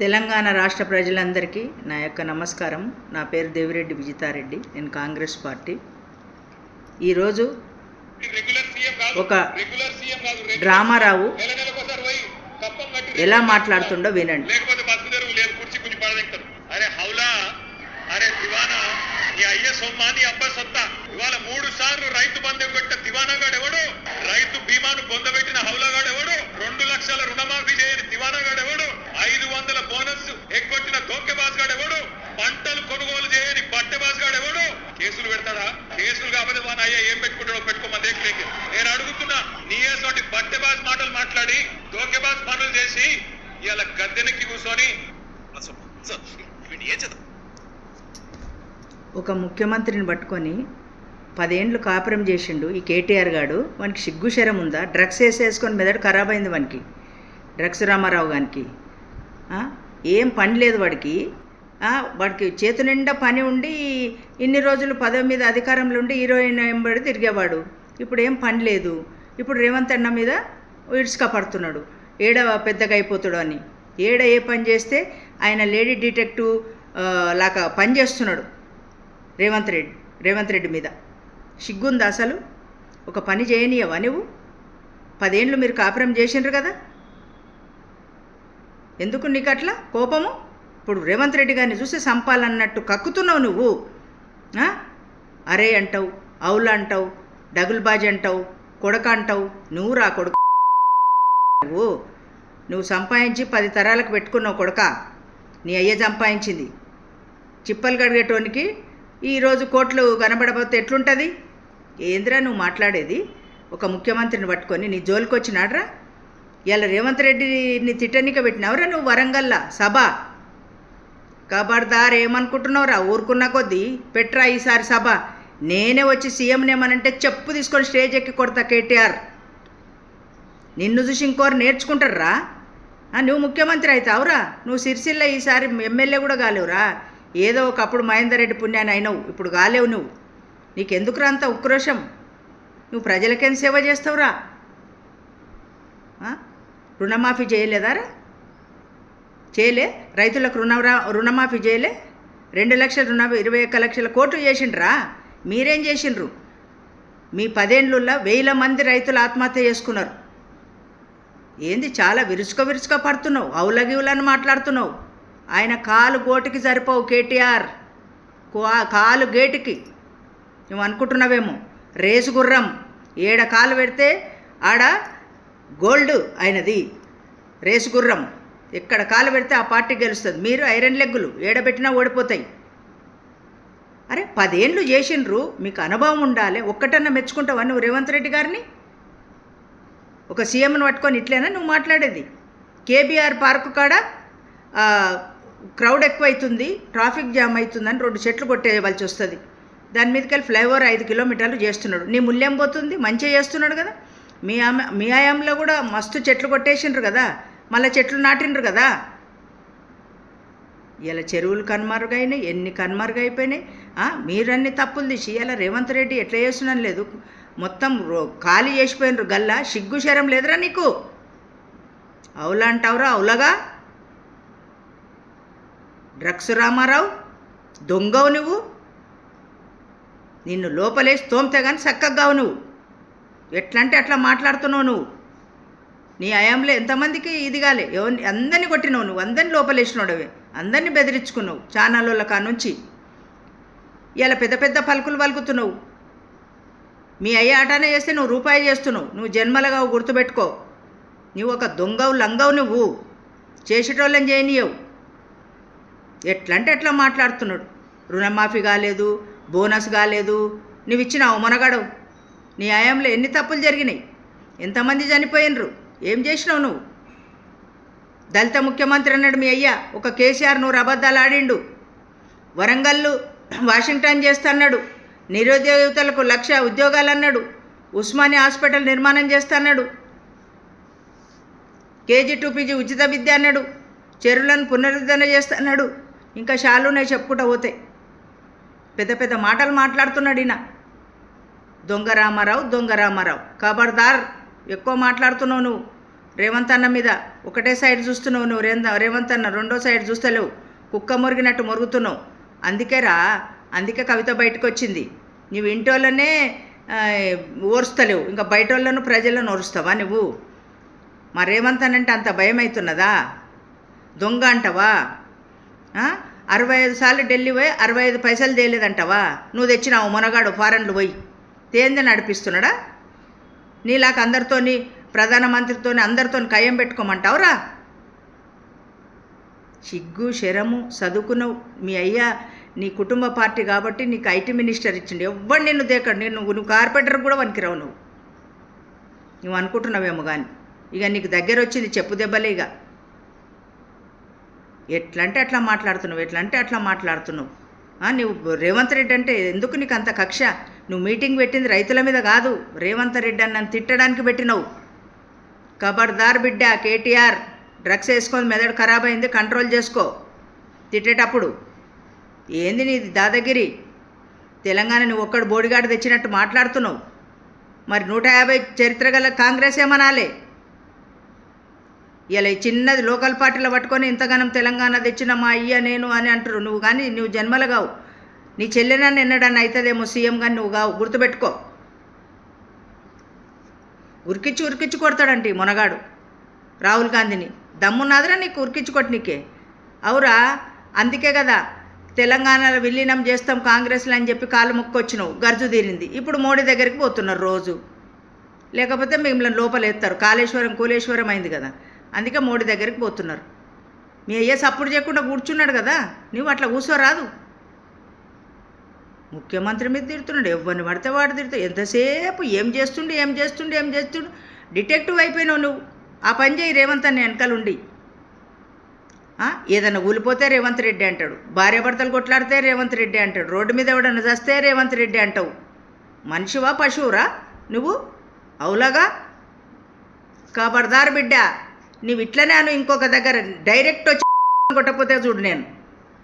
తెలంగాణ రాష్ట్ర ప్రజలందరికీ నా యొక్క నమస్కారం. నా పేరు దేవిరెడ్డి విజితారెడ్డి. నేను కాంగ్రెస్ పార్టీ. ఈరోజు ఒక డ్రామారావు ఎలా మాట్లాడుతుండో వినండి. ఇవాళ 3 సార్లు రైతు బంధు పెట్టిన దివానాగాడు ఎవడు? రైతు బీమాను పొందబెట్టిన హౌలాగాడు ఎవడు? 2 లక్షల రుణమాఫీ చేయని దివానాగాడు ఎవడు? 500 బోనస్ ఎగ్గొట్టిన దోకెబాజ్ గాడు ఎవడు? పంటలు కొనుగోలు చేయని బట్టెబాజ్ గాడు ఎవడు? కేసులు పెడతాడా? కేసులు కాకపోతే మన అయ్యా ఏం పెట్టుకుంటాడో పెట్టుకోమని దేనికి నేను అడుగుతున్నా. నీయేటువంటి బట్టెబాజ్ మాటలు మాట్లాడి దోకెబాజ్ పనులు చేసి ఇలా గద్దెనెక్కి కూర్చొని ఒక ముఖ్యమంత్రిని పట్టుకొని 10 ఏండ్లు కాపురం చేసిండు ఈ కేటీఆర్ గాడు. వానికి సిగ్గు శరం ఉందా? డ్రగ్స్ వేసేసుకొని మెదడు ఖరాబ్ అయింది వానికి. డ్రగ్స్ రామారావు గారికి ఏం పని లేదు వాడికి. వాడికి చేతు నిండా పని ఉండి ఇన్ని రోజులు పదవి మీద అధికారంలో ఉండి హీరోయిన్ ఎంబడి తిరిగేవాడు. ఇప్పుడు ఏం పని లేదు. ఇప్పుడు రేవంత్ అన్న మీద ఇడ్స్కా పడుతున్నాడు. ఏడ పెద్దగా అయిపోతాడు అని. ఏడ ఏ పని చేస్తే ఆయన లేడీ డిటెక్టివ్ లాగా పని చేస్తున్నాడు రేవంత్ రెడ్డి మీద. సిగ్గుందా అసలు? ఒక పని చేయనియవా నువ్వు? 10 ఏండ్లు మీరు కాపురం చేసిండ్రు కదా, ఎందుకు నీకు అట్లా కోపము? ఇప్పుడు రేవంత్ రెడ్డి గారిని చూసి సంపాలన్నట్టు కక్కుతున్నావు నువ్వు. అరే అంటావు, అవులా అంటావు, డగుల్బాజీ అంటావు, కొడక అంటావు. నువ్వు రా కొడుకు. నువ్వు సంపాదించి 10 తరాలకు పెట్టుకున్నావు కొడక. నీ అయ్య సంపాదించింది. చిప్పలు కడిగేటోనికి ఈరోజు కోట్లు కనబడబోతే ఎట్లుంటుంది? ఏంద్రా నువ్వు మాట్లాడేది? ఒక ముఖ్యమంత్రిని పట్టుకొని నీ జోలికి వచ్చినాడ్రా. ఇలా రేవంత్ రెడ్డిని తిట్టనిక పెట్టినావురా నువ్వు వరంగల్లా సభ. కబర్దార్ ఏమనుకుంటున్నావురా? ఊరుకున్న కొద్దీ పెట్రా ఈసారి సభ. నేనే వచ్చి సీఎంనేమనంటే చెప్పు తీసుకొని స్టేజ్ ఎక్కి కొడతా కేటీఆర్. నిన్ను చూసి ఇంకోరు నేర్చుకుంటారా? నువ్వు ముఖ్యమంత్రి అవుతావురా. నువ్వు సిరిసిల్ల ఈసారి ఎమ్మెల్యే కూడా కాలేవురా. ఏదో ఒకప్పుడు మహేందర్ రెడ్డి పుణ్యాన్ని అయినావు, ఇప్పుడు కాలేవు నువ్వు. నీకెందుకురా అంత ఉక్రోషం? నువ్వు ప్రజలకేం సేవ చేస్తావురా? రుణమాఫీ చేయలేదారా? చేయలే? రైతులకు రుణమాఫీ చేయలే? 2 లక్షల 21 లక్షల కోట్లు చేసిండ్రా. మీరేం చేసిండ్రు? మీ 10 ఏండ్లలో 1000 మంది రైతులు ఆత్మహత్య చేసుకున్నారు. ఏంది చాలా విరుచుక పడుతున్నావు, అవులగివులని మాట్లాడుతున్నావు. ఆయన కాలు గోటికి సరిపోవు కేటీఆర్, కాలు గేటుకి. నువ్వు అనుకుంటున్నావేమో రేసు గుర్రం. ఏడ కాలు పెడితే ఆడ గోల్డ్ అయినది రేసు గుర్రం. ఎక్కడ కాలు పెడితే ఆ పార్టీ గెలుస్తుంది. మీరు ఐరన్ లెగ్గులు ఏడబెట్టినా ఓడిపోతాయి. అరే 10 ఏండ్లు చేసిండ్రు, మీకు అనుభవం ఉండాలి. ఒక్కటన్నా మెచ్చుకుంటావా నువ్వు రేవంత్ రెడ్డి గారిని? ఒక సీఎంను పట్టుకొని ఇట్లేనా నువ్వు మాట్లాడేది? కేబీఆర్ పార్కు కాడ క్రౌడ్ ఎక్కువైతుంది, ట్రాఫిక్ జామ్ అవుతుందని 2 చెట్లు కొట్టేయవలసి వస్తుంది. దాని మీదకి వెళ్ళి ఫ్లైఓవర్ 5 కిలోమీటర్లు చేస్తున్నాడు. నీ మూల్యం పోతుంది. మంచిగా చేస్తున్నాడు కదా. మీ ఆయాంలో కూడా మస్తు చెట్లు కొట్టేసిండ్రు కదా, మళ్ళీ చెట్లు నాటిండ్రు కదా. ఇలా చెరువులు కనుమరుగైనాయి, ఎన్ని కనుమరుగైపోయినాయి. మీరన్నీ తప్పులు తీసి ఇలా రేవంత్ రెడ్డి ఎట్లా చేస్తున్నాను లేదు, మొత్తం ఖాళీ చేసిపోయినరు గల్లా. సిగ్గు శరం లేదురా నీకు? అవులా అంటావురా అవులగా. డ్రగ్స్ రామారావు దొంగవు నువ్వు. నిన్ను లోపలేసి తోమితే కానీ చక్కగావు నువ్వు. ఎట్లా అంటే అట్లా మాట్లాడుతున్నావు నువ్వు. నీ అయాంలో ఎంతమందికి ఇదిగాలే, అందరినీ కొట్టినావు నువ్వు. అందరినీ లోపలేసినాడవే, అందరినీ బెదిరించుకున్నావు ఛానళ్ళ కానుంచి. ఇలా పెద్ద పెద్ద పలుకులు పలుకుతున్నావు. మీ అయ్య ఆటానే చేస్తే నువ్వు రూపాయి చేస్తున్నావు. నువ్వు జన్మలుగా గుర్తుపెట్టుకో. నువ్వు ఒక దొంగవు లంగవు. నువ్వు చేసేటోళ్ళని చేయనియవు. ఎట్లా అంటే ఎట్లా మాట్లాడుతున్నాడు. రుణమాఫీ కాలేదు, బోనస్ కాలేదు. నువ్వు ఇచ్చినావు మొనగాడవు. నీ ఆయాంలో ఎన్ని తప్పులు జరిగినాయి, ఎంతమంది చనిపోయినరు, ఏం చేసినావు నువ్వు? దళిత ముఖ్యమంత్రి అన్నాడు మీ అయ్య. ఒక కేసీఆర్ 100 అబద్ధాలు ఆడిండు. వరంగల్లు వాషింగ్టన్ చేస్తాన్నాడు. నిరుద్యోగ యువతలకు 1,00,000 ఉద్యోగాలు అన్నాడు. ఉస్మానియా హాస్పిటల్ నిర్మాణం చేస్తాన్నాడు. KG 2 PG ఉచిత విద్య అన్నాడు. చెరువులను పునరుద్ధరణ చేస్తున్నాడు. ఇంకా షాలునే చెప్పుకుంటూ పోతే పెద్ద పెద్ద మాటలు మాట్లాడుతున్నాడు ఈయన. దొంగ రామారావు. ఖబర్దార్, ఎక్కువ మాట్లాడుతున్నావు నువ్వు. రేవంత్ అన్న మీద ఒకటే సైడ్ చూస్తున్నావు నువ్వు. రేవంత్ అన్న రెండో సైడ్ చూస్తలేవు, కుక్క మురిగినట్టు మురుగుతున్నావు. అందుకే కవిత బయటకు వచ్చింది. నువ్వు ఇంటోళ్ళనే ఓర్స్తలేవు, ఇంకా బయట వాళ్ళను ప్రజలను ఓరుస్తావా నువ్వు? మా రేవంత్ అనంటే అంత భయం అవుతున్నదా? దొంగ అంటవా? 65 సార్లు ఢిల్లీ పోయి 65 పైసలు తేలేదంటవా? నువ్వు తెచ్చినావు మొనగాడు ఫారెన్లు పోయి తేంది నడిపిస్తున్నాడా? నీలాక అందరితోని ప్రధానమంత్రితోని అందరితోని కయ్యం పెట్టుకోమంటావురా? సిగ్గు శరము. చదువుకున్నావు, మీ అయ్యా నీ కుటుంబ పార్టీ కాబట్టి నీకు ఐటీ మినిస్టర్ ఇచ్చిండు. ఎవ్వడు నిన్ను దేకడు. నువ్వు కార్పొరేటర్ కూడా వనికిరావు. నువ్వు అనుకుంటున్నావేమో కానీ ఇక నీకు దగ్గర వచ్చింది చెప్పు దెబ్బలే. ఇక ఎట్లా అంటే అట్లా మాట్లాడుతున్నావు. నువ్వు రేవంత్ రెడ్డి అంటే ఎందుకు నీకు అంత కక్ష? నువ్వు మీటింగ్ పెట్టింది రైతుల మీద కాదు, రేవంత్ రెడ్డి అని నన్ను తిట్టడానికి పెట్టినావు. ఖబర్దార్ బిడ్డ కేటీఆర్, డ్రగ్స్ వేసుకొని మెదడు ఖరాబ్ అయింది, కంట్రోల్ చేసుకో తిట్టేటప్పుడు. ఏంది నీది దాదాగిరి? తెలంగాణ నువ్వు ఒక్కడు బోడిగాడు తెచ్చినట్టు మాట్లాడుతున్నావు. మరి 150 చరిత్ర గల కాంగ్రెస్ ఏమనాలే? ఇలా ఈ చిన్నది లోకల్ పార్టీలో పట్టుకొని ఇంతగానం తెలంగాణ తెచ్చిన మా అయ్య నేను అని అంటారు. నువ్వు జన్మలు కావు. నీ చెల్లెనన్ను ఎన్నడన్నా అవుతుందేమో సీఎం, కానీ నువ్వు కావు, గుర్తుపెట్టుకో. ఉరికిచ్చి కొడతాడంటే ఈ మొనగాడు రాహుల్ గాంధీని. దమ్మున్నాదిరా నీకు ఉరికిచ్చి కొట్టనీకే? అవురా, అందుకే కదా తెలంగాణలో విలీనం చేస్తాం కాంగ్రెస్లో అని చెప్పి కాళ్ళు మొక్కొచ్చినావు, గర్జు తీరింది. ఇప్పుడు మోడీ దగ్గరికి పోతున్నారు రోజు, లేకపోతే మిమ్మల్ని లోపలేస్తారు. కూలేశ్వరం అయింది కదా, అందుకే మోడీ దగ్గరికి పోతున్నారు. మీ అయ్యే సప్పుడు చేయకుండా కూర్చున్నాడు కదా, నువ్వు అట్లా కూర్చోరాదు. ముఖ్యమంత్రి మీద తిడుతున్నాడు, ఎవరిని పడితే వాడు తిడుతాడు. ఎంతసేపు ఏం చేస్తుండు డిటెక్టివ్ అయిపోయినావు నువ్వు. ఆ పని చేయి రేవంత్ అన్న వెనకాలండి. ఏదన్నా ఊలిపోతే రేవంత్ రెడ్డి అంటాడు, భార్యాభర్తలు కొట్లాడితే రేవంత్ రెడ్డి అంటాడు, రోడ్డు మీద ఎవడన్నా చస్తే రేవంత్ రెడ్డి అంటావు. మనిషివా పశువురా నువ్వు? అవులాగా ఖబర్దార్ బిడ్డ. నువ్వు ఇట్లనే ఇంకొక దగ్గర డైరెక్ట్ వచ్చి కొట్టకపోతే చూడు నేను.